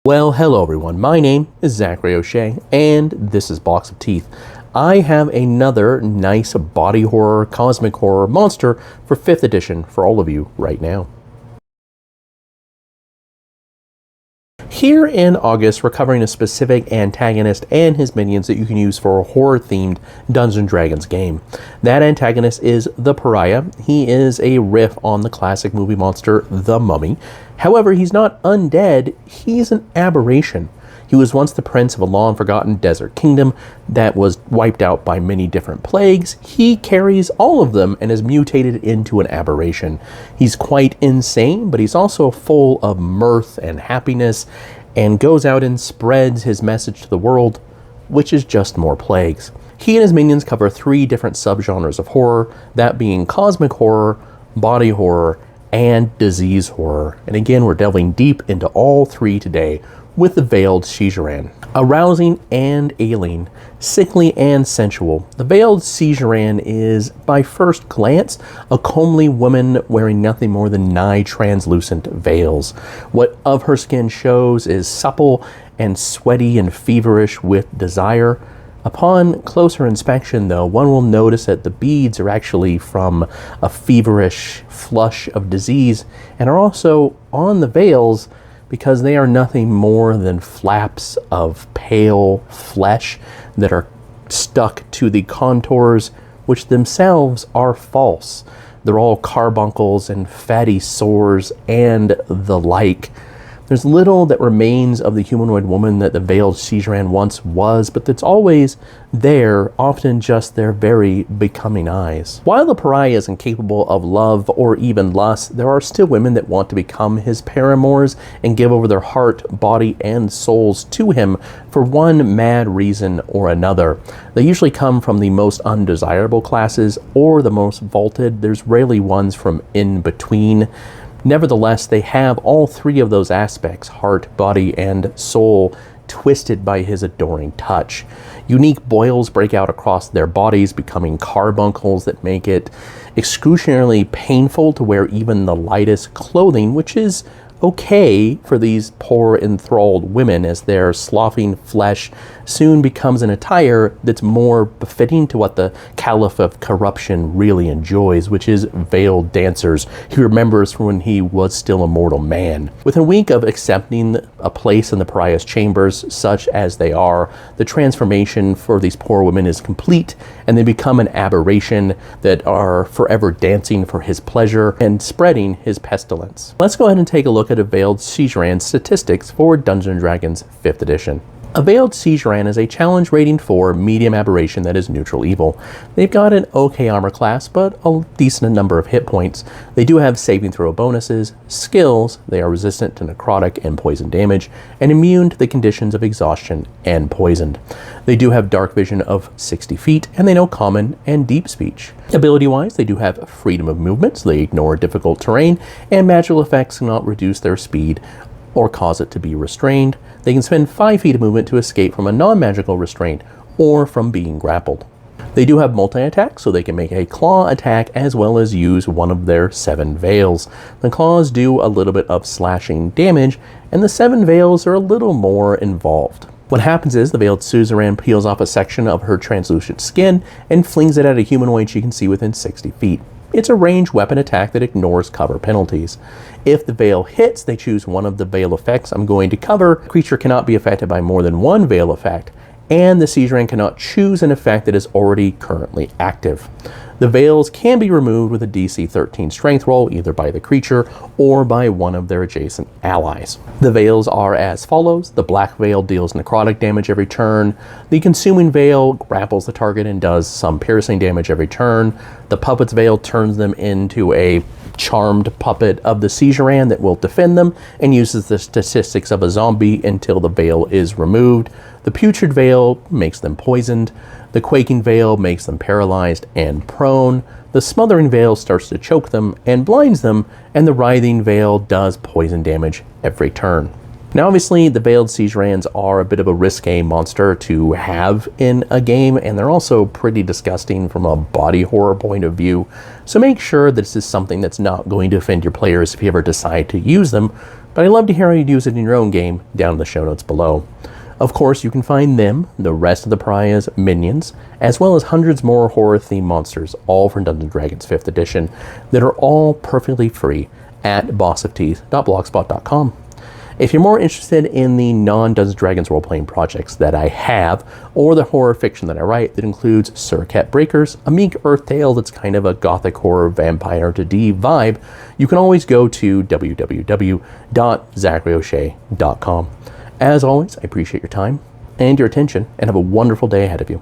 Well, hello everyone. My name is Zachary O'Shea, and this is Box of Teeth. I have another nice body horror, cosmic horror monster for 5th edition for all of you right now. Here in August, we're covering a specific antagonist and his minions that you can use for a horror-themed Dungeons & Dragons game. That antagonist is the Pariah. He is a riff on the classic movie monster, The Mummy. However, he's not undead, he's an aberration. He was once the prince of a long-forgotten desert kingdom that was wiped out by many different plagues. He carries all of them and is mutated into an aberration. He's quite insane, but he's also full of mirth and happiness, and goes out and spreads his message to the world, which is just more plagues. He and his minions cover 3 different subgenres of horror, that being cosmic horror, body horror, and disease horror. And again, we're delving deep into all 3 today, with the veiled Seizeran. Arousing and alien, sickly and sensual, the veiled Seizeran is, by first glance, a comely woman wearing nothing more than nigh translucent veils. What of her skin shows is supple and sweaty and feverish with desire. Upon closer inspection, though, one will notice that the beads are actually from a feverish flush of disease and are also on the veils because they are nothing more than flaps of pale flesh that are stuck to the contours, which themselves are false. They're all carbuncles and fatty sores and the like. There's little that remains of the humanoid woman that the veiled Seizeran once was, but that's always there, often just their very becoming eyes. While the Pariah is incapable of love or even lust, there are still women that want to become his paramours and give over their heart, body, and souls to him for one mad reason or another. They usually come from the most undesirable classes or the most vaulted. There's rarely ones from in between. Nevertheless, they have all 3 of those aspects, heart, body, and soul, twisted by his adoring touch. Unique boils break out across their bodies, becoming carbuncles that make it excruciatingly painful to wear even the lightest clothing, which is okay for these poor enthralled women, as their sloughing flesh soon becomes an attire that's more befitting to what the Caliph of Corruption really enjoys, which is veiled dancers he remembers from when he was still a mortal man. Within a week of accepting a place in the Pariah's chambers, such as they are, the transformation for these poor women is complete, and they become an aberration that are forever dancing for his pleasure and spreading his pestilence. Let's go ahead and take a look at a veiled Seizeran statistics for Dungeons & Dragons 5th edition. A veiled Seizeran is a challenge rating 4 medium aberration that is neutral evil. They've got an okay armor class, but a decent number of hit points. They do have saving throw bonuses, skills, they are resistant to necrotic and poison damage, and immune to the conditions of exhaustion and poisoned. They do have dark vision of 60 feet, and they know common and deep speech. Ability-wise, they do have freedom of movement, so they ignore difficult terrain, and magical effects cannot reduce their speed or cause it to be restrained. They can spend 5 feet of movement to escape from a non-magical restraint or from being grappled. They do have multi-attack, so they can make a claw attack as well as use one of their 7 veils. The claws do a little bit of slashing damage, and the 7 veils are a little more involved. What happens is the veiled Seizeran peels off a section of her translucent skin and flings it at a humanoid she can see within 60 feet. It's a ranged weapon attack that ignores cover penalties. If the veil hits, they choose one of the veil effects I'm going to cover. The creature cannot be affected by more than one veil effect, and the Seizeran cannot choose an effect that is already currently active. The veils can be removed with a DC 13 strength roll, either by the creature or by one of their adjacent allies. The veils are as follows. The black veil deals necrotic damage every turn. The consuming veil grapples the target and does some piercing damage every turn. The puppet's veil turns them into a charmed puppet of the Seizeran that will defend them and uses the statistics of a zombie until the veil is removed. The putrid veil makes them poisoned. The quaking veil makes them paralyzed and prone. The smothering veil starts to choke them and blinds them, and the writhing veil does poison damage every turn. Now, obviously, the Veiled Seizerans are a bit of a risque monster to have in a game, and they're also pretty disgusting from a body horror point of view, so make sure that this is something that's not going to offend your players if you ever decide to use them, but I'd love to hear how you'd use it in your own game down in the show notes below. Of course, you can find them, the rest of the Pariah's minions, as well as hundreds more horror-themed monsters, all from Dungeons & Dragons 5th edition, that are all perfectly free at bossofteeth.blogspot.com. If you're more interested in the non-Dungeons & Dragons role-playing projects that I have, or the horror fiction that I write that includes Surcat Breakers, a meek earth tale that's kind of a gothic horror vampire to D vibe, you can always go to www.zacharyoshay.com. As always, I appreciate your time and your attention, and have a wonderful day ahead of you.